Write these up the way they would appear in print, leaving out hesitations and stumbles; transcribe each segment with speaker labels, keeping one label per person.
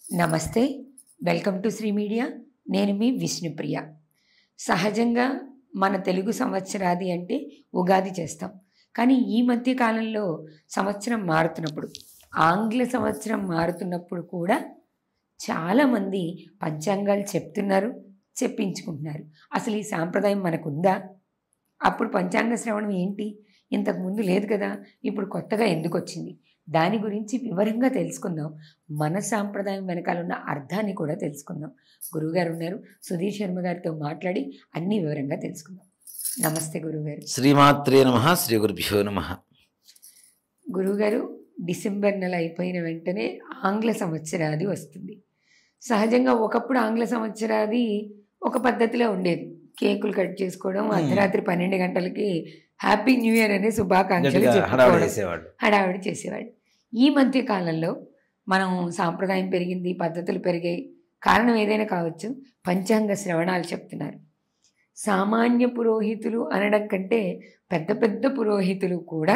Speaker 1: నమస్తే. Welcome to Shri media. నేను మీ విష్ణుప్రియ. సహజంగా మన తెలుగు సంవత్సరాది అంటే ఉగాది చేస్తాం. కానీ ఈ మధ్య కాలంలో సంవత్సరం మారుతున్నప్పుడు, ఆంగ్ల సంవత్సరం మారుతున్నప్పుడు కూడా చాలామంది పంచాంగాలు చెప్తున్నారు, చెప్పించుకుంటున్నారు. అసలు ఈ సాంప్రదాయం మనకుందా? అప్పుడు పంచాంగ శ్రవణం ఏంటి? ఇంతకుముందు లేదు కదా, ఇప్పుడు కొత్తగా ఎందుకు వచ్చింది? దాని గురించి వివరంగా తెలుసుకుందాం. మన సాంప్రదాయం వెనకాల ఉన్న అర్థాన్ని కూడా తెలుసుకుందాం. గురువుగారు ఉన్నారు, సుధీర్ శర్మ గారితో మాట్లాడి అన్ని వివరంగా తెలుసుకుందాం. నమస్తే గురువుగారు.
Speaker 2: శ్రీమాత్రే నమః. శ్రీ గురుభ్యో నమః.
Speaker 1: గురువుగారు, డిసెంబర్ నెల అయిపోయిన వెంటనే ఆంగ్ల సంవత్సరాది వస్తుంది. సహజంగా ఒకప్పుడు ఆంగ్ల సంవత్సరాది ఒక పద్ధతిలో ఉండేది. కేకులు కట్ చేసుకోవడం, అర్ధరాత్రి 12 గంటలకి హ్యాపీ న్యూ ఇయర్ అనే శుభాకాంక్షలు హడావిడి చేసేవాడు. ఈ మధ్య కాలంలో మనం సాంప్రదాయం పెరిగింది, పద్ధతులు పెరిగాయి, కారణం ఏదైనా కావచ్చు, పంచాంగ శ్రవణాలు చెప్తున్నారు. సామాన్య పురోహితులు అనడం కంటే పెద్ద పెద్ద పురోహితులు కూడా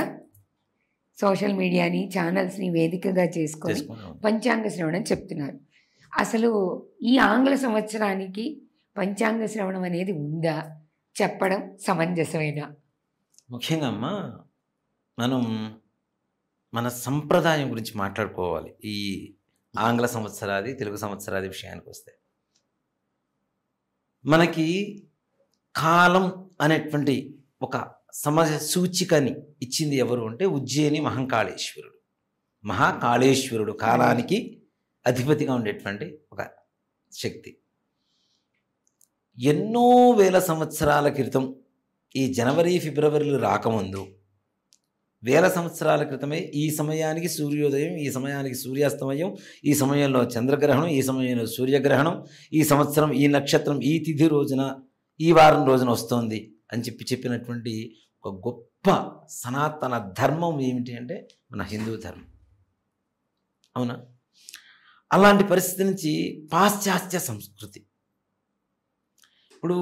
Speaker 1: సోషల్ మీడియాని, ఛానల్స్ని వేదికగా చేసుకొని పంచాంగ శ్రవణం చెప్తున్నారు. అసలు ఈ ఆంగ్ల సంవత్సరానికి పంచాంగ శ్రవణం అనేది ఉందా? చెప్పడం సమంజసమేనా?
Speaker 2: ముఖ్యంగా అమ్మ, మనం మన సంప్రదాయం గురించి మాట్లాడుకోవాలి. ఈ ఆంగ్ల సంవత్సరాది, తెలుగు సంవత్సరాది విషయానికి వస్తే, మనకి కాలం అనేటువంటి ఒక సమయ సూచికని ఇచ్చింది ఎవరు అంటే ఉజ్జయిని మహాకాళేశ్వరుడు. మహాకాళేశ్వరుడు కాలానికి అధిపతిగా ఉండేటువంటి ఒక శక్తి. ఎన్నో వేల సంవత్సరాల క్రితం, ఈ జనవరి ఫిబ్రవరిలు రాకముందు వేల సంవత్సరాల క్రితమే ఈ సమయానికి సూర్యోదయం, ఈ సమయానికి సూర్యాస్తమయం, ఈ సమయంలో చంద్రగ్రహణం, ఈ సమయంలో సూర్యగ్రహణం, ఈ సంవత్సరం ఈ నక్షత్రం ఈ తిథి రోజున ఈ వారం రోజున వస్తోంది అని చెప్పినటువంటి ఒక గొప్ప సనాతన ధర్మం ఏమిటి అంటే మన హిందూ ధర్మం. అవునా? అలాంటి పరిస్థితి నుంచి పాశ్చాత్య సంస్కృతి. ఇప్పుడు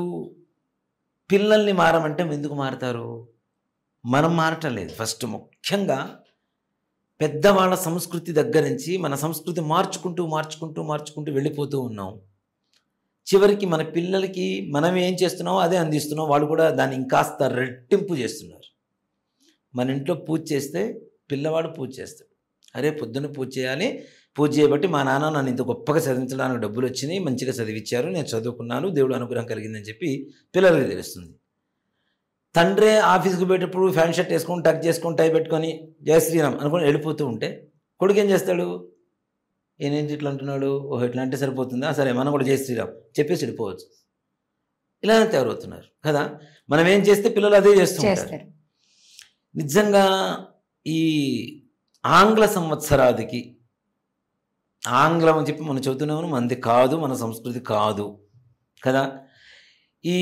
Speaker 2: పిల్లల్ని మారమంటే ఎందుకు మారుతారు? మనం మారటం లేదు. ఫస్ట్ ముఖ్యంగా పెద్దవాళ్ళ సంస్కృతి దగ్గర నుంచి మన సంస్కృతి మార్చుకుంటూ వెళ్ళిపోతూ ఉన్నాం. చివరికి మన పిల్లలకి మనం ఏం చేస్తున్నామో అదే అందిస్తున్నాం. వాళ్ళు కూడా దాన్ని ఇంకాస్త రెట్టింపు చేస్తున్నారు. మన ఇంట్లో పూజ చేస్తే పిల్లవాడు పూజ చేస్తాడు. అరే పొద్దున్న పూజ చేయాలి, పూజ చేయబట్టి మా నాన్న నన్ను ఇంత గొప్పగా చదివించడానికి డబ్బులు వచ్చినాయి, మంచిగా చదివించారు, నేను చదువుకున్నాను, దేవుడు అనుగ్రహం కలిగిందని చెప్పి పిల్లలకి తెలుస్తుంది. తండ్రే ఆఫీస్కి పోయేటప్పుడు ఫ్యాన్ షర్ట్ వేసుకొని, టక్ చేసుకొని, టై పెట్టుకొని జయ శ్రీరామ్ అనుకుని వెళ్ళిపోతూ ఉంటే కొడుకు ఏం చేస్తాడు? ఏంటి ఇట్లా అంటున్నాడు, ఓహో ఇట్లా అంటే సరిపోతుందా, సరే మనం కూడా జయ శ్రీరామ్ చెప్పేసి వెళ్ళిపోవచ్చు. ఇలానే తయారవుతున్నారు కదా. మనం ఏం చేస్తే పిల్లలు అదే చేస్తుంటారు. నిజంగా ఈ ఆంగ్ల సంవత్సరాదికి, ఆంగ్లం అని చెప్పి మనం చెబుతున్నాము, మనది కాదు, మన సంస్కృతి కాదు కదా. ఈ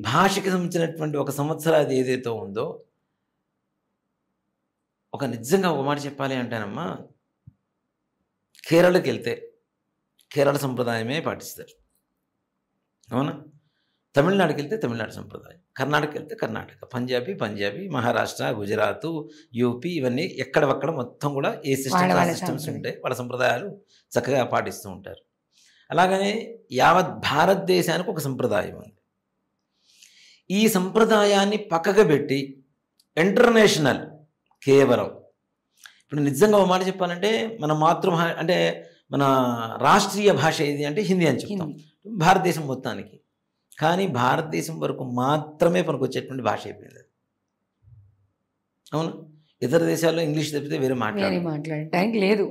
Speaker 2: భాషకి సంబంధించినటువంటి ఒక సంవత్సరాది ఏదైతే ఉందో, ఒక నిజంగా ఒక మాట చెప్పాలి అంటేనమ్మా, కేరళకి వెళ్తే కేరళ సంప్రదాయమే పాటిస్తారు. అవునా? తమిళనాడుకి వెళ్తే తమిళనాడు సంప్రదాయం, కర్ణాటక వెళ్తే కర్ణాటక, పంజాబీ, మహారాష్ట్ర, గుజరాత్, యూపీ, ఇవన్నీ ఎక్కడవక్కడ మొత్తం కూడా ఏ సిస్టమ్స్ ఉంటాయి, వాళ్ళ సంప్రదాయాలు చక్కగా పాటిస్తూ ఉంటారు. అలాగనే యావత్ భారతదేశానికి ఒక సంప్రదాయం ఉంది. ఈ సంప్రదాయాన్ని పక్కకు పెట్టి ఇంటర్నేషనల్ కేవలం, ఇప్పుడు నిజంగా ఒక మాట చెప్పాలంటే, మన మాతృభాష అంటే మన రాష్ట్రీయ భాష ఏది అంటే హిందీ అని చెప్తాం భారతదేశం మొత్తానికి. కానీ భారతదేశం వరకు మాత్రమే మనకు వచ్చేటువంటి భాష అయిపోయింది. అవును, ఇతర దేశాల్లో ఇంగ్లీష్ తప్పితే వేరే
Speaker 1: మాట్లాడటానికి లేదు,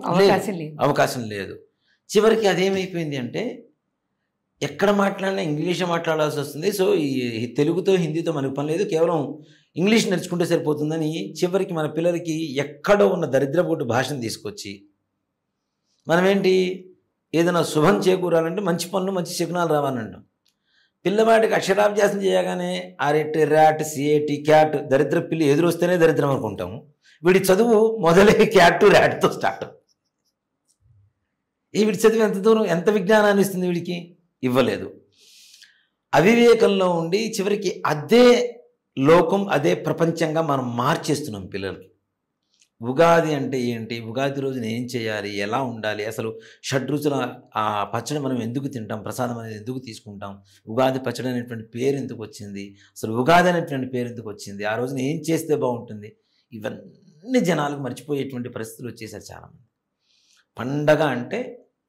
Speaker 2: అవకాశం లేదు. చివరికి అదేమైపోయింది అంటే ఎక్కడ మాట్లాడినా ఇంగ్లీషే మాట్లాడాల్సి వస్తుంది. సో ఈ తెలుగుతో హిందీతో మనకు పని లేదు, కేవలం ఇంగ్లీష్ నేర్చుకుంటే సరిపోతుందని చివరికి మన పిల్లలకి ఎక్కడో ఉన్న దరిద్రపోటు భాషను తీసుకొచ్చి, మనమేంటి ఏదైనా శుభం చేకూరాలంటే మంచి పనులు, మంచి శకునాలు రావాలంటాం. పిల్లవాడికి అక్షరాభ్యాసం చేయగానే ఆర్ఎట్, ర్యాట్, సిఏటి, క్యాట్, దరిద్ర పిల్లి ఎదురొస్తేనే దరిద్రం అనుకుంటాము. వీడి చదువు మొదలై క్యాట్ ర్యాట్తో స్టార్ట్. వీడి చదువు ఎంత దూరం, ఎంత విజ్ఞానాన్ని ఇస్తుంది? వీడికి ఇవ్వలేదు. అవివేకంలో ఉండి చివరికి అదే లోకం, అదే ప్రపంచంగా మనం మార్చేస్తున్నాం పిల్లలకి. ఉగాది అంటే ఏంటి, ఉగాది రోజున ఏం చేయాలి, ఎలా ఉండాలి, అసలు షడ్రుచుల ఆ పచ్చడి మనం ఎందుకు తింటాం, ప్రసాదం అనేది ఎందుకు తీసుకుంటాం, ఉగాది పచ్చడి అనేటువంటి పేరు ఎందుకు వచ్చింది, అసలు ఉగాది అనేటువంటి పేరు ఎందుకు వచ్చింది, ఆ రోజున ఏం చేస్తే బాగుంటుంది, ఇవన్నీ జనాలకు మర్చిపోయేటువంటి పరిస్థితులు వచ్చేసారు చాలామంది. పండగ అంటే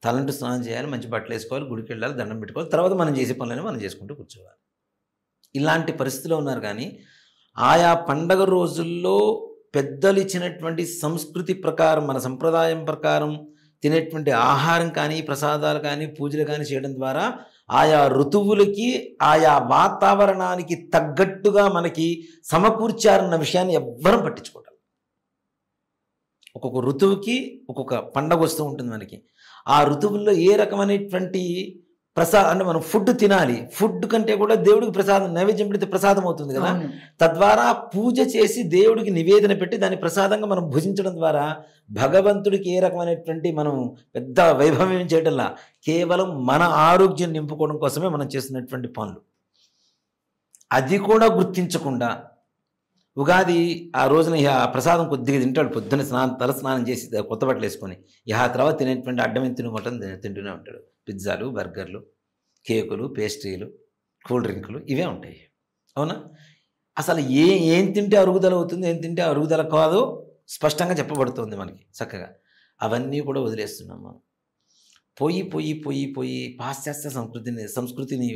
Speaker 2: తలంటు స్నానం చేయాలి, మంచి బట్టలు వేసుకోవాలి, గుడికి వెళ్ళాలి, దండం పెట్టుకోవాలి, తర్వాత మనం చేసే పనులని మనం చేసుకుంటూ కూర్చోవాలి. ఇలాంటి పరిస్థితిలో ఉన్నారు. కానీ ఆయా పండగ రోజుల్లో పెద్దలు ఇచ్చినటువంటి సంస్కృతి ప్రకారం, మన సంప్రదాయం ప్రకారం తినేటువంటి ఆహారం కానీ, ప్రసాదాలు కానీ, పూజలు కానీ చేయడం ద్వారా ఆయా ఋతువులకి, ఆయా వాతావరణానికి తగ్గట్టుగా మనకి సమకూర్చారన్న విషయాన్ని ఎవ్వరం పట్టించుకోవడం. ఒక్కొక్క ఋతువుకి ఒక్కొక్క పండగ వస్తూ ఉంటుంది మనకి. ఆ ఋతువుల్లో ఏ రకమైనటువంటి అంటే మనం ఫుడ్ తినాలి, ఫుడ్ కంటే కూడా దేవుడికి ప్రసాదం, నైవేద్యం పెడితే ప్రసాదం అవుతుంది కదా. తద్వారా పూజ చేసి దేవుడికి నివేదన పెట్టి దాన్ని ప్రసాదంగా మనం భుజించడం ద్వారా భగవంతుడికి ఏ రకమైనటువంటి మనం పెద్ద వైభవం చేయడంలా, కేవలం మన ఆరోగ్యం నింపుకోవడం కోసమే మనం చేస్తున్నటువంటి పనులు. అది కూడా గుర్తించకుండా ఉగాది ఆ రోజున ఇహ ప్రసాదం కొద్దిగా తింటాడు, పొద్దున్న తల స్నానం చేసి కొత్త బట్టలు వేసుకొని, ఇహ తర్వాత తినేటువంటి అడ్డమైన తినమటం తింటూనే ఉంటాడు. పిజ్జాలు, బర్గర్లు, కేకులు, పేస్ట్రీలు, కూల్ డ్రింకులు ఇవే ఉంటాయి. అవునా? అసలు ఏం తింటే అరుగుదల అవుతుంది, ఏం తింటే అరుగుదల కాదో స్పష్టంగా చెప్పబడుతుంది మనకి చక్కగా. అవన్నీ కూడా వదిలేస్తున్నాం మనం. పోయి పాశ్చాత్య సంస్కృతిని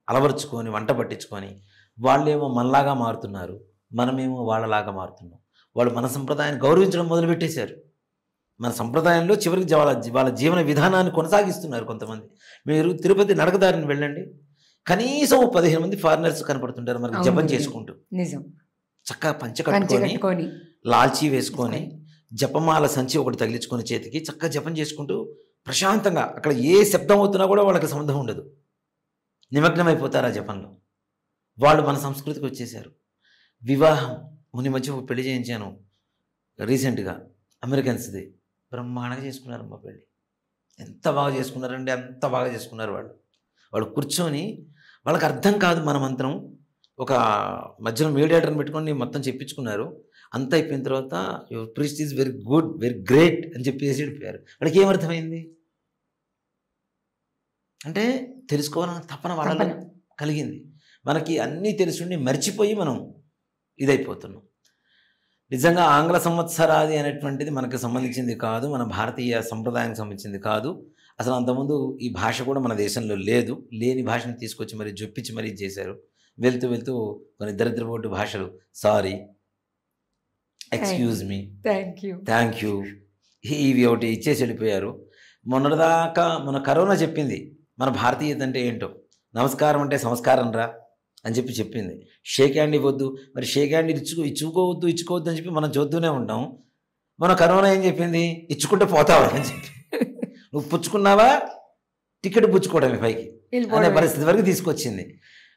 Speaker 2: అలవరుచుకొని వంట పట్టించుకొని వాళ్ళేమో మనలాగా మారుతున్నారు, మనమేమో వాళ్ళలాగా మారుతున్నాం. వాళ్ళు మన సంప్రదాయాన్ని గౌరవించడం మొదలుపెట్టేశారు. మన సంప్రదాయంలో చివరికి వాళ్ళ జీవన విధానాన్ని కొనసాగిస్తున్నారు కొంతమంది. మీరు తిరుపతి నడకదారిని వెళ్ళండి, కనీసం 15 మంది ఫారినర్స్ కనపడుతుంటారు మనకి జపం చేసుకుంటూ.
Speaker 1: నిజం.
Speaker 2: చక్కగా పంచె కట్టుకొని, లాల్చీ వేసుకొని, జపమాల సంచి ఒకటి తగిలించుకొని చేతికి చక్కగా జపం చేసుకుంటూ ప్రశాంతంగా, అక్కడ ఏ శబ్దం అవుతున్నా కూడా వాళ్ళకి సంబంధం ఉండదు, నిమగ్నమైపోతారు ఆ జపంలో. వాళ్ళు మన సంస్కృతికి వచ్చేసారు. వివాహం మొన్న మధ్య పెళ్లి చేయించాను రీసెంట్గా, అమెరికన్స్ది. బ్రహ్మాండంగా చేసుకున్నారమ్మా పెళ్ళి. ఎంత బాగా చేసుకున్నారండి, అంత బాగా చేసుకున్నారు. వాళ్ళు కూర్చొని, వాళ్ళకి అర్థం కాదు మన మంత్రం, ఒక మధ్యలో మీడియేటర్ని పెట్టుకొని మొత్తం చెప్పించుకున్నారు. అంత అయిపోయిన తర్వాత your priest is very good, very great అని చెప్పేసి వెళ్ళిపోయారు. వాళ్ళకి ఏమర్థమైంది అంటే తెలుసుకోవాలన్న తపన వాళ్ళలో కలిగింది. మనకి అన్నీ తెలుసుండి మర్చిపోయి మనం ఇదైపోతున్నాం. నిజంగా ఆంగ్ల సంవత్సరాది అనేటువంటిది మనకు సంబంధించింది కాదు, మన భారతీయ సంప్రదాయానికి సంబంధించింది కాదు. అసలు అంతకుముందు ఈ భాష కూడా మన దేశంలో లేదు. లేని భాషను తీసుకొచ్చి మరి జొప్పించి మరీ చేశారు. వెళ్తూ కొన్ని దరిద్రపోటు భాషలు, sorry, excuse me, thank you, ఇవి ఒకటి ఇచ్చేసి వెళ్ళిపోయారు. మన కరోనా చెప్పింది మన భారతీయత అంటే ఏంటో. నమస్కారం అంటే సంస్కారం రా అని చెప్పింది. షేక్ హ్యాండ్ ఇవ్వద్దు, మరి షేక్ హ్యాండ్ ఇచ్చుకోవద్దు అని చెప్పి మనం చూస్తూనే ఉంటాం. మన కరోనా ఏం చెప్పింది, ఇచ్చుకుంటే పోతావా అని చెప్పి. నువ్వు పుచ్చుకున్నావా, టికెట్ పుచ్చుకోవడమే పైకి అనే పరిస్థితి వరకు తీసుకొచ్చింది.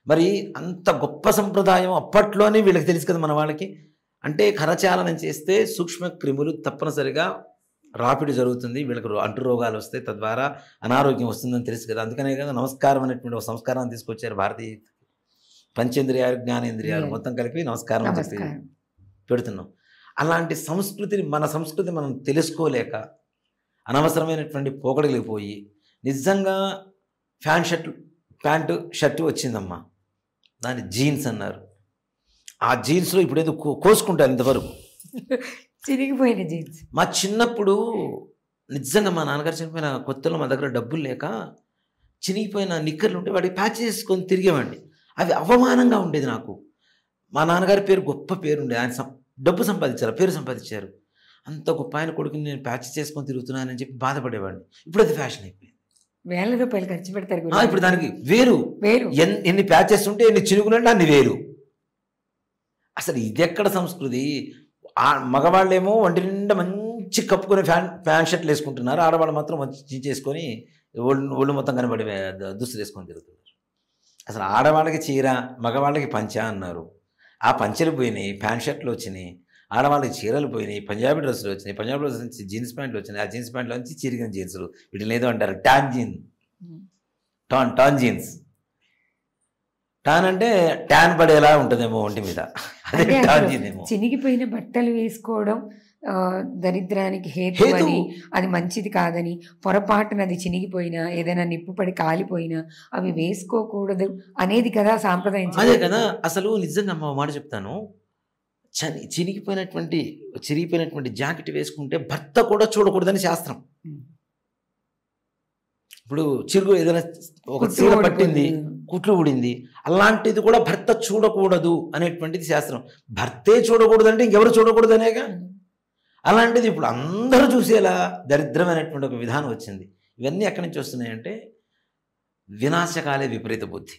Speaker 2: మరి అంత గొప్ప సంప్రదాయం అప్పట్లోనే వీళ్ళకి తెలుసు కదా మన వాళ్ళకి. అంటే కరచాలనం చేస్తే సూక్ష్మ క్రిములు తప్పనిసరిగా రాపిడి జరుగుతుంది, వీళ్ళకి అంటు రోగాలు వస్తాయి, తద్వారా అనారోగ్యం వస్తుందని తెలుసు కదా. అందుకనే కదా నమస్కారం అనేటువంటి ఒక సంస్కారాన్ని తీసుకొచ్చారు భారతీయ. పంచేంద్రియాలు, జ్ఞానేంద్రియాలు మొత్తం కలిపి నమస్కారం అని చెప్పి పెడుతున్నాం. అలాంటి సంస్కృతిని, మన సంస్కృతి మనం తెలుసుకోలేక అనవసరమైనటువంటి పోకడలకు పోయి, నిజంగా ప్యాంటు షర్టు వచ్చిందమ్మా, దాన్ని జీన్స్ అన్నారు. ఆ జీన్స్లో ఇప్పుడు ఏదో కోసుకుంటారు ఇంతవరకు,
Speaker 1: చిరిగిపోయిన జీన్స్.
Speaker 2: మా చిన్నప్పుడు నిజంగా మా నాన్నగారు చనిపోయిన కొత్తలో మా దగ్గర డబ్బులు లేక చినిగిపోయిన నిక్కర్లు ఉంటే వాటికి ప్యాచ్ చేసుకొని తిరిగేవాడిని. అవి అవమానంగా ఉండేది నాకు. మా నాన్నగారి పేరు గొప్ప పేరు ఉండే, ఆయన డబ్బు సంపాదించారు, పేరు సంపాదించారు. అంత గొప్ప ఆయన కొడుకుని నేను ప్యాచ్ చేసుకొని తిరుగుతున్నానని చెప్పి బాధపడేవాడిని. ఇప్పుడు అది ఫ్యాషన్ అయిపోయింది.
Speaker 1: వేల రూపాయలు ఖర్చు పెడతారు
Speaker 2: ఇప్పుడు దానికి వేరు, ఎన్ని ప్యాచెస్ ఉంటే ఎన్ని చిరుగులంటే అన్ని వేరు. అసలు ఇది ఎక్కడ సంస్కృతి? మగవాళ్ళేమో ఒంటి నిండా మంచి కప్పుకొని ప్యాంట్ షర్ట్లు వేసుకుంటున్నారు, ఆడవాళ్ళు మాత్రం మంచి చేసుకొని ఒళ్ళు మొత్తం కనబడి దుస్తులు వేసుకొని తిరుగుతున్నారు. అసలు ఆడవాళ్ళకి చీర, మగవాళ్ళకి పంచ అన్నారు. ఆ పంచెలు పోయినాయి, ప్యాంట్ షర్ట్లు వచ్చినాయి. ఆడవాళ్ళకి చీరలు పోయినాయి, పంజాబీ డ్రెస్సులు వచ్చినాయి, పంజాబీ డ్రెస్ నుంచి జీన్స్ ప్యాంట్లు వచ్చినాయి, ఆ జీన్స్ ప్యాంట్లో నుంచి చిరిగిన జీన్సులు, వీటిని ఏదో అంటారు టాన్ జీన్స్. టాన్ అంటే ట్యాన్ పడేలా ఉంటుందేమో ఒంటి మీద, అదే టాన్ జీన్ ఏమో.
Speaker 1: చినిగిపోయిన బట్టలు వేసుకోవడం దరిద్రానికి హేతు అని, అది మంచిది కాదని, పొరపాటున అది చినిగిపోయినా ఏదైనా నిప్పుపడి కాలిపోయినా అవి వేసుకోకూడదు అనేది కదా సాంప్రదాయం.
Speaker 2: అదే కదా అసలు నిజంగా అమ్మ మాట చెప్తాను. చిరిగిపోయినటువంటి జాకెట్ వేసుకుంటే భర్త కూడా చూడకూడదని శాస్త్రం. ఇప్పుడు చిరుగు ఏదైనా ఒక చీర పట్టింది, కుట్లు ఊడింది, అలాంటిది కూడా భర్త చూడకూడదు అనేటువంటిది శాస్త్రం. భర్తే చూడకూడదు అంటే ఇంకెవరు చూడకూడదు అనేగా. అలాంటిది ఇప్పుడు అందరూ చూసేలా దరిద్రమైనటువంటి ఒక విధానం వచ్చింది. ఇవన్నీ ఎక్కడి నుంచి వస్తున్నాయంటే వినాశకాలే విపరీత బుద్ధి.